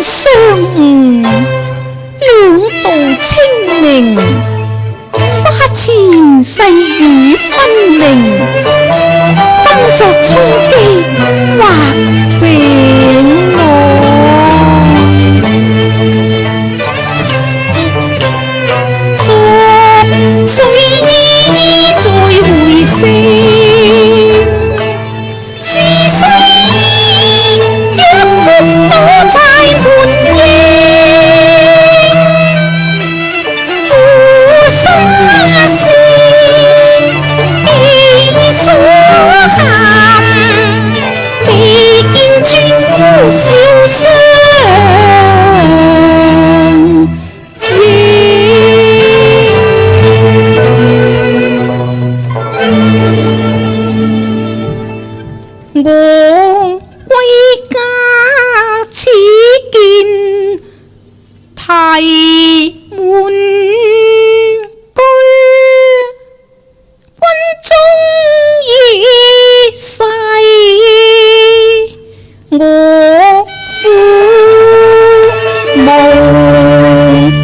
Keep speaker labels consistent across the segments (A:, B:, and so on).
A: 相誤，兩道清明，花前細雨分明。今作衝擊畫柄浪，作水衣再回聲，是水若覆到柴門迎，負心事你所喊，未見村姑笑相迎。我歸家始見太滿居，軍中已逝，我父無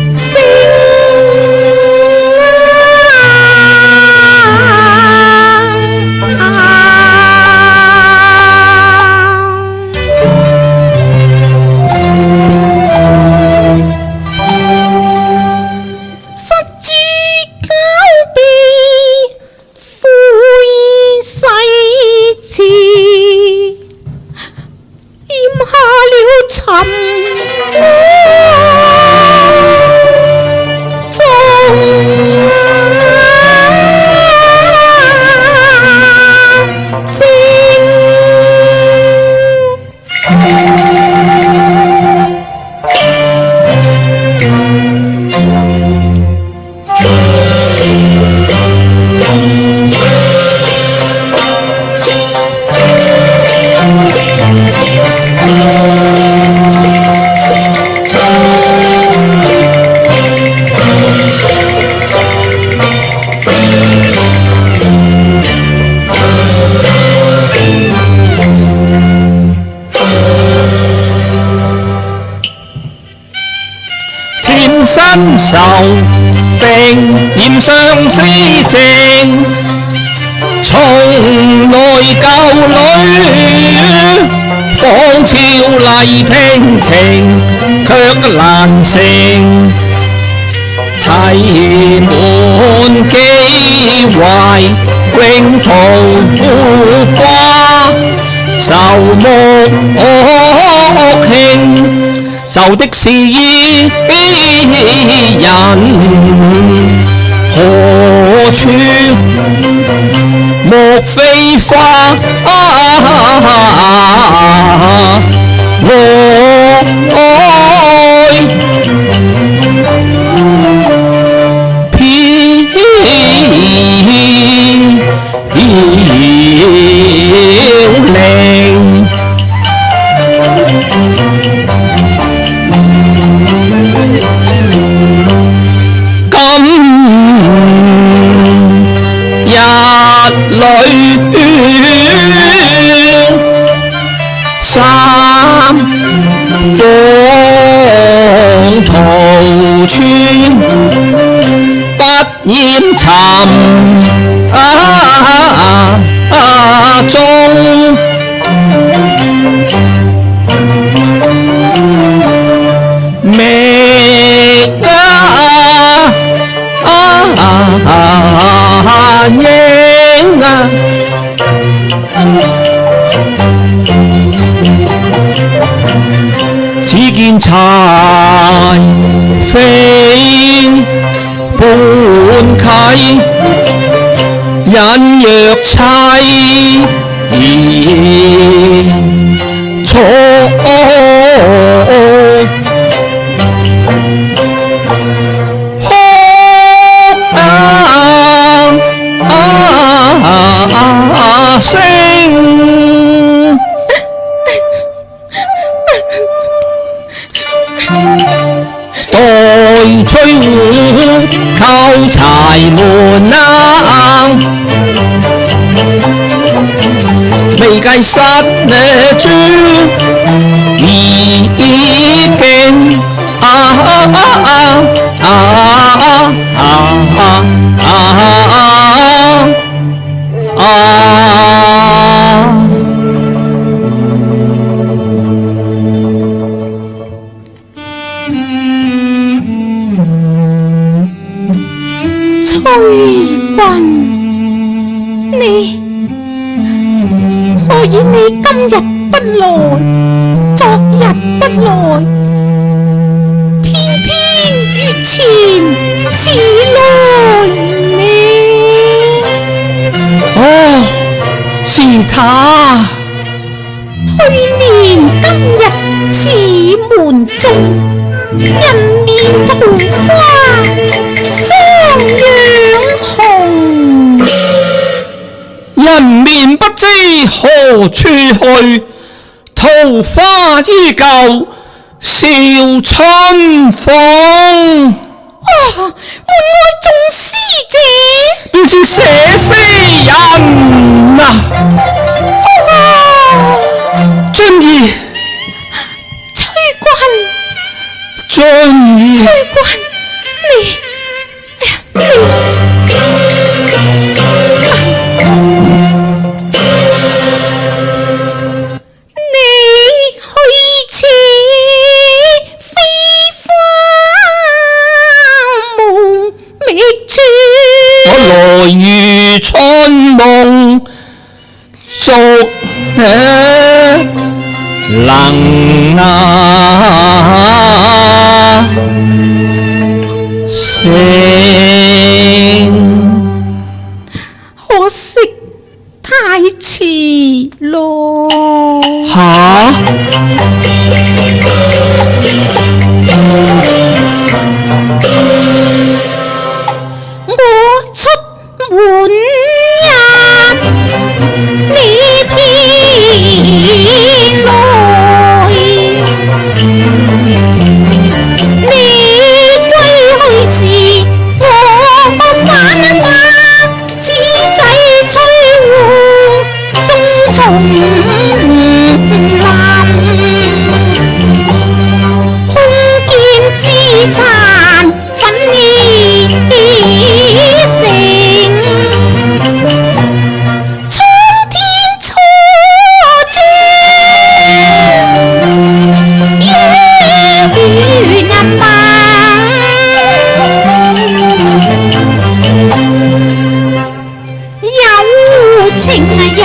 A: 聲
B: 身受並染相思正，從來舊侶芳俏麗娉婷，卻難成提滿機懷，永桃花愁木慶。愁的是伊人何處？莫非花我愛飄零。三芳途村不厭尋蹤，覓影只見柴飛半溪，隱約妻錯聲。待吹壺叩柴門未計失呢豬已經
A: 崔君，你何以你今日不來，昨日不來，偏偏月前遲來呢？
B: 哦，是他。
A: 去年今日此門中，人面桃花雙樣紅。
B: 人面不知何處去，桃花依舊笑春風。
A: 門外眾師姐，
B: 便是寫詩人啊！俊兒，
A: 崔君，
B: 俊兒，
A: 崔君，你去似飛花夢覓處，
B: 我來如春夢，逐能醒。
A: 可惜太遲咯。
B: 吓？
A: 我出門日，你偏來，你歸去時，我返家，此際翠湖中叢林，空見枝殘粉已成，蒼天初照於那白，有情人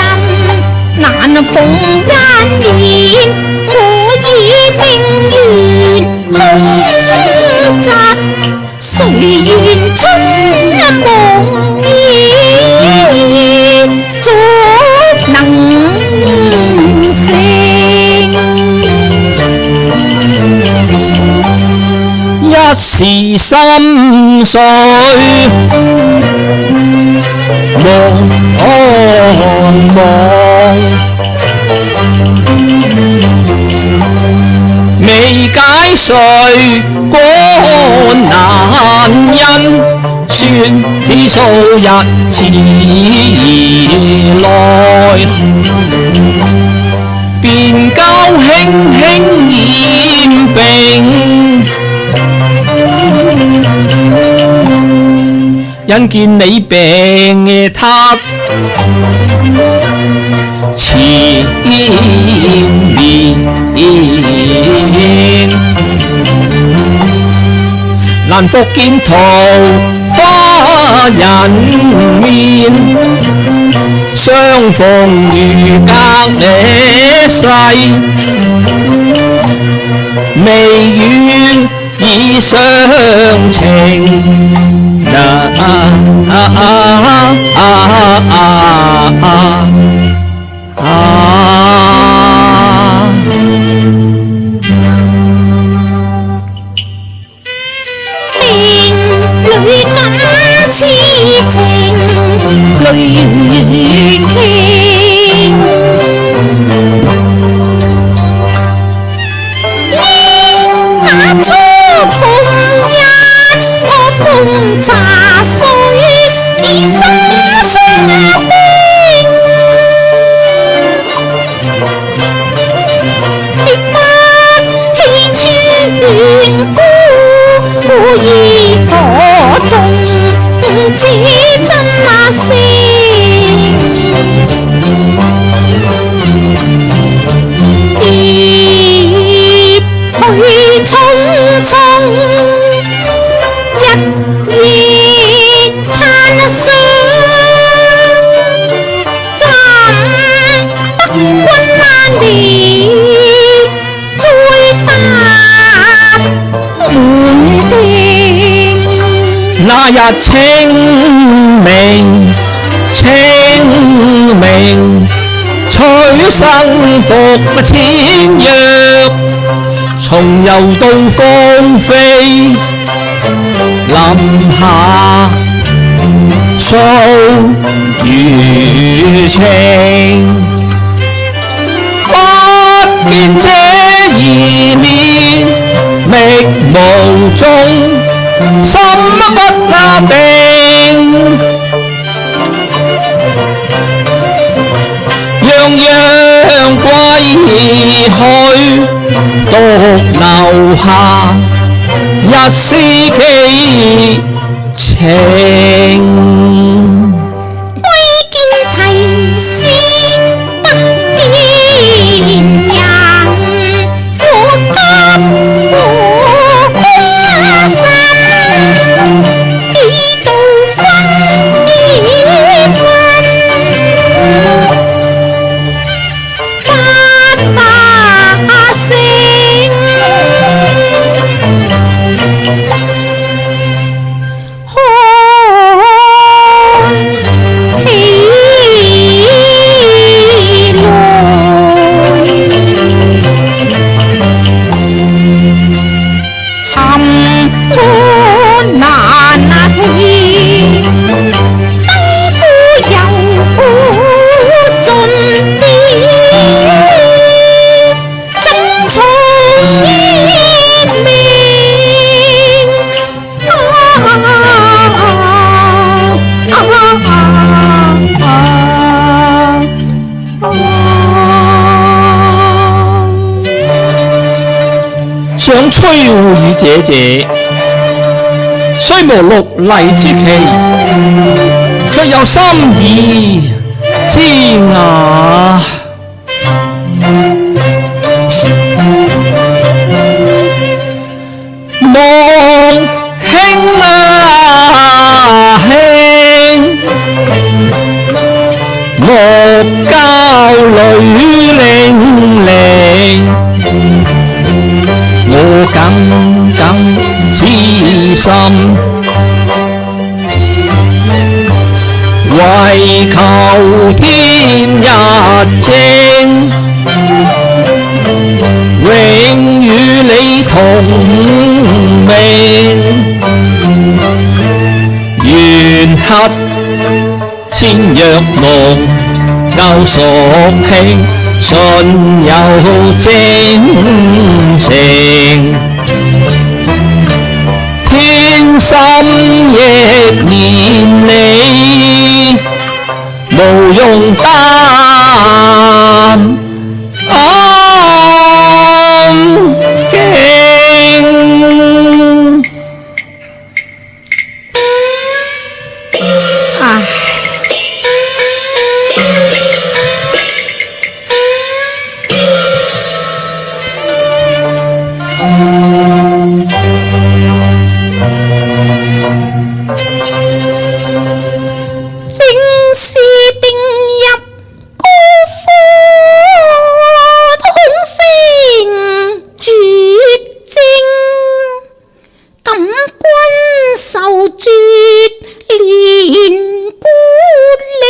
A: 難逢一面，我已冰原空窒，誰願春夢意足能成？
B: 一時心碎茫茫，未解誰過難因，算只數日遲來，便交輕輕染病。因見你病榻前面，難復見桃花人面，相逢如隔離世，微語已傷情。
A: 面裏假痴情，淚如傾。那初逢日，我奉茶水，已心酸。
B: 那日清明，清明取生復千約，重遊到芳菲林下訴餘情。不見這一面，覓無蹤，心不安定。樣樣歸去，獨留下一絲寄情。
A: 歸見題詩不見人，我急火攻心，幾度分幾分，不把聲。
B: 想摧戶與姐姐，雖無綠麗之期，卻有心意之雅。望兄啊兄，莫教淚零零。我耿耿痴心，為求天日正，永與你同命。緣合先若夢，舊熟興。信有精誠，天心亦連理，無用擔驚。
A: 正是定入高科，通聲絕症，感君受絕連孤零，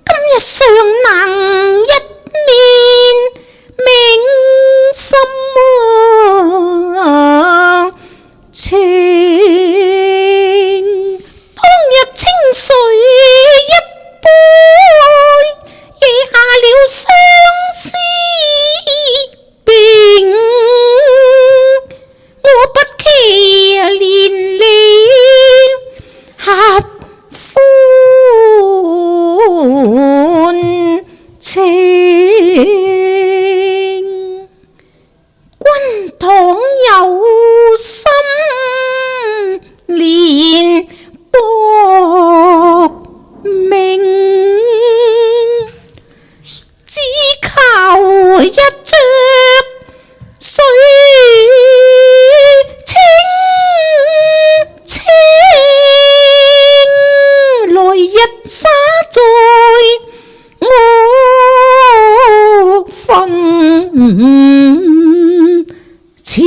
A: 今日尚能一面明心情。清水一杯，惹下了相思病。我不期連理合歡情，君倘有心連薄命，只求一隻水清清，來日灑在我墳。 前。 ，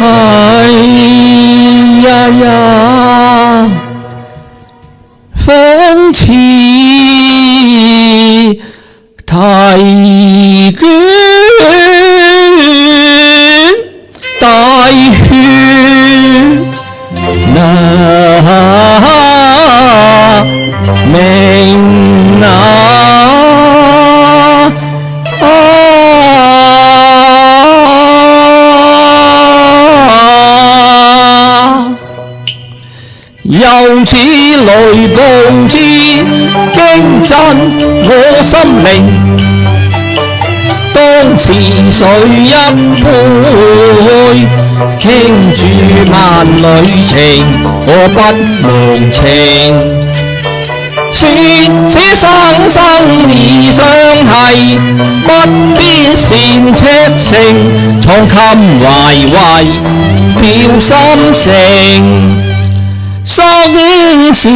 B: 哎呀呀，風似太捲，大血那明又似雷暴之驚震我心靈，當時誰一杯傾注萬里情，我不忘情。說這生生兒相繫，不必善赤誠，蒼襟懷懷表心聲。生是